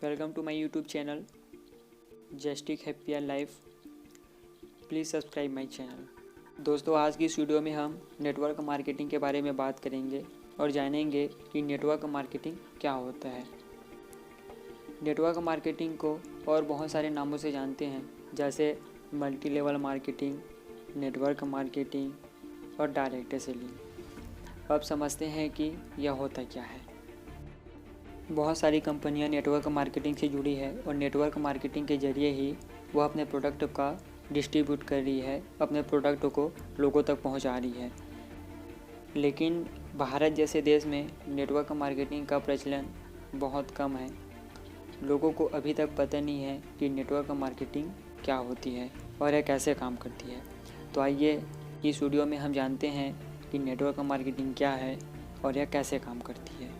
Welcome to my YouTube channel just a happier life. Please subscribe my channel. दोस्तों, आज की इस वीडियो में हम नेटवर्क मार्केटिंग के बारे में बात करेंगे और जानेंगे कि नेटवर्क मार्केटिंग क्या होता है। नेटवर्क मार्केटिंग को और बहुत सारे नामों से जानते हैं, जैसे multi level marketing, network marketing और डायरेक्ट सेलिंग। अब समझते हैं कि यह होता क्या है। बहुत सारी कंपनियां नेटवर्क मार्केटिंग से जुड़ी है और नेटवर्क मार्केटिंग के ज़रिए ही वह अपने प्रोडक्ट का डिस्ट्रीब्यूट कर रही है, अपने प्रोडक्ट को लोगों तक पहुंचा रही है। लेकिन भारत जैसे देश में नेटवर्क मार्केटिंग का प्रचलन बहुत कम है। लोगों को अभी तक पता नहीं है कि नेटवर्क मार्केटिंग क्या होती है और यह कैसे काम करती है। तो आइए इस वीडियो में हम जानते हैं कि नेटवर्क मार्केटिंग क्या है और यह कैसे काम करती है।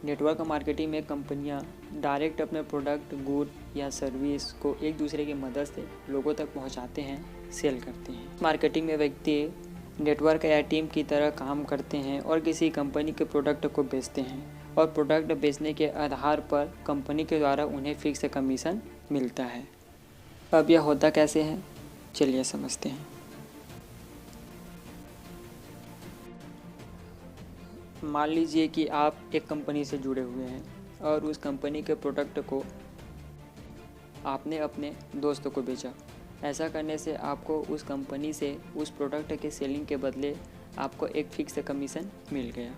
नेटवर्क मार्केटिंग में कंपनियां डायरेक्ट अपने प्रोडक्ट, गुड या सर्विस को एक दूसरे की मदद से लोगों तक पहुंचाते हैं, सेल करते हैं। मार्केटिंग में व्यक्ति नेटवर्क या टीम की तरह काम करते हैं और किसी कंपनी के प्रोडक्ट को बेचते हैं और प्रोडक्ट बेचने के आधार पर कंपनी के द्वारा उन्हें फिक्स कमीशन मिलता है। अब यह होता कैसे है, चलिए समझते हैं। मान लीजिए कि आप एक कंपनी से जुड़े हुए हैं और उस कंपनी के प्रोडक्ट को आपने अपने दोस्त को बेचा। ऐसा करने से आपको उस कंपनी से उस प्रोडक्ट के सेलिंग के बदले आपको एक फिक्स कमीशन मिल गया।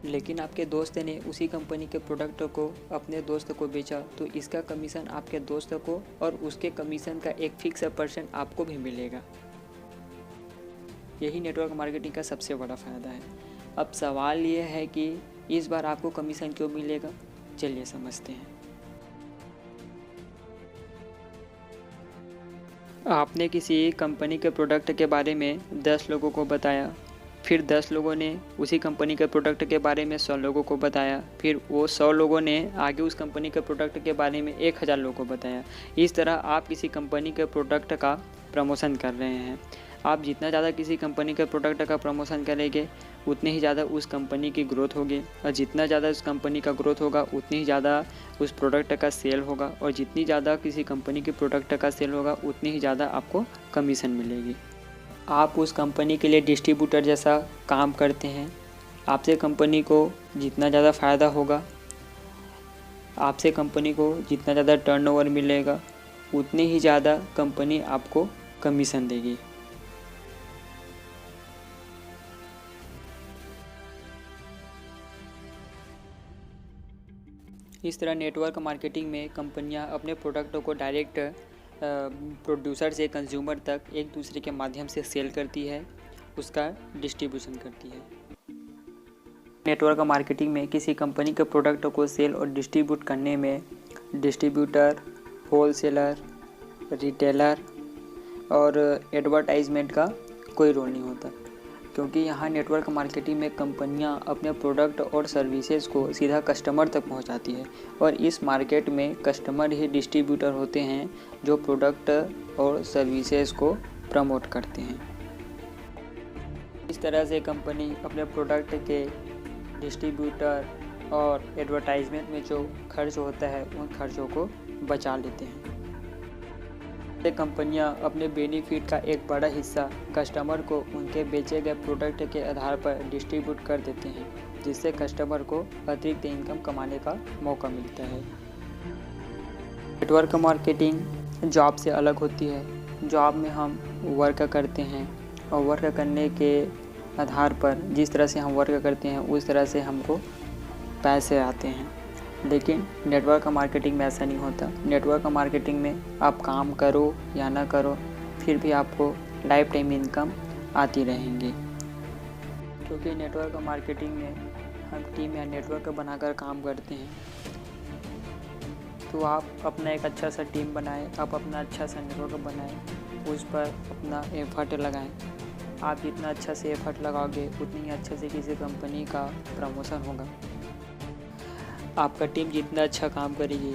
लेकिन आपके दोस्त ने उसी कंपनी के प्रोडक्ट को अपने दोस्त को बेचा, तो इसका कमीशन आपके दोस्त को और उसके कमीशन का एक फिक्स % आपको भी मिलेगा। यही नेटवर्क मार्केटिंग का सबसे बड़ा फ़ायदा है। अब सवाल ये है कि इस बार आपको कमीशन क्यों मिलेगा, चलिए समझते हैं। आपने किसी कंपनी के प्रोडक्ट के बारे में 10 लोगों को बताया, फिर 10 लोगों ने उसी कंपनी के प्रोडक्ट के बारे में 100 लोगों को बताया, फिर वो 100 लोगों ने आगे उस कंपनी के प्रोडक्ट के बारे में 1000 लोगों को बताया। इस तरह आप किसी कंपनी के प्रोडक्ट का प्रमोशन कर रहे हैं। आप जितना ज़्यादा किसी कंपनी के प्रोडक्ट का प्रमोशन करेंगे, उतने ही ज़्यादा उस कंपनी की ग्रोथ होगी और जितना ज़्यादा उस कंपनी का ग्रोथ होगा, उतनी ही ज़्यादा उस प्रोडक्ट का सेल होगा और जितनी ज़्यादा किसी कंपनी के प्रोडक्ट का सेल होगा, उतनी ही ज़्यादा आपको कमीशन मिलेगी। आप उस कंपनी के लिए डिस्ट्रीब्यूटर जैसा काम करते हैं। आपसे कंपनी को जितना ज़्यादा फ़ायदा होगा, आपसे कंपनी को जितना ज़्यादा टर्नओवर मिलेगा, उतनी ही ज़्यादा कंपनी आपको कमीशन देगी। इस तरह नेटवर्क मार्केटिंग में कंपनियां अपने प्रोडक्टों को डायरेक्ट प्रोड्यूसर से कंज्यूमर तक एक दूसरे के माध्यम से सेल करती है, उसका डिस्ट्रीब्यूशन करती है। नेटवर्क मार्केटिंग में किसी कंपनी के प्रोडक्ट को सेल और डिस्ट्रीब्यूट करने में डिस्ट्रीब्यूटर, होलसेलर, रिटेलर और एडवर्टाइजमेंट का कोई रोल नहीं होता, क्योंकि यहाँ नेटवर्क मार्केटिंग में कंपनियाँ अपने प्रोडक्ट और सर्विसेज को सीधा कस्टमर तक पहुँचाती है और इस मार्केट में कस्टमर ही डिस्ट्रीब्यूटर होते हैं जो प्रोडक्ट और सर्विसेज को प्रमोट करते हैं। इस तरह से कंपनी अपने प्रोडक्ट के डिस्ट्रीब्यूटर और एडवर्टाइजमेंट में जो खर्च होता है, उन खर्चों को बचा लेते हैं। कंपनियां अपने बेनिफिट का एक बड़ा हिस्सा कस्टमर को उनके बेचे गए प्रोडक्ट के आधार पर डिस्ट्रीब्यूट कर देते हैं, जिससे कस्टमर को अतिरिक्त इनकम कमाने का मौका मिलता है। नेटवर्क मार्केटिंग जॉब से अलग होती है। जॉब में हम वर्क करते हैं और वर्क करने के आधार पर जिस तरह से हम वर्क करते हैं, उस तरह से हमको पैसे आते हैं। लेकिन नेटवर्क मार्केटिंग में ऐसा नहीं होता। नेटवर्क मार्केटिंग में आप काम करो या ना करो, फिर भी आपको लाइफ टाइम इनकम आती रहेंगी, क्योंकि नेटवर्क मार्केटिंग में हम टीम या नेटवर्क बनाकर काम करते हैं। तो आप अपना एक अच्छा सा टीम बनाएं, आप अपना अच्छा सा नेटवर्क बनाएं, उस पर अपना एफर्ट लगाएं। आप जितना अच्छा से एफर्ट लगाओगे, उतनी ही अच्छे से किसी कंपनी का प्रमोशन होगा। आपका टीम जितना अच्छा काम करेगी,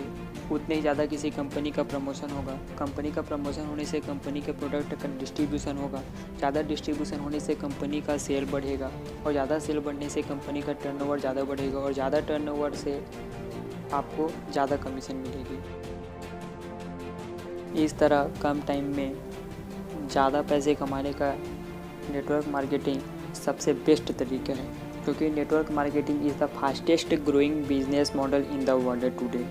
उतने ही ज़्यादा किसी कंपनी का प्रमोशन होगा। कंपनी का प्रमोशन होने से कंपनी के प्रोडक्ट का डिस्ट्रीब्यूशन होगा। ज़्यादा डिस्ट्रीब्यूशन होने से कंपनी का सेल बढ़ेगा और ज़्यादा सेल बढ़ने से कंपनी का टर्नओवर ज़्यादा बढ़ेगा और ज़्यादा टर्नओवर से आपको ज़्यादा कमीशन मिलेगी। इस तरह कम टाइम में ज़्यादा पैसे कमाने का नेटवर्क मार्केटिंग सबसे बेस्ट तरीका है, क्योंकि network marketing is the fastest growing business model in the world today.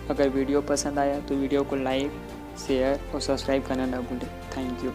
अगर वीडियो पसंद आया तो वीडियो को लाइक, शेयर और सब्सक्राइब करना ना भूलें। Thank you.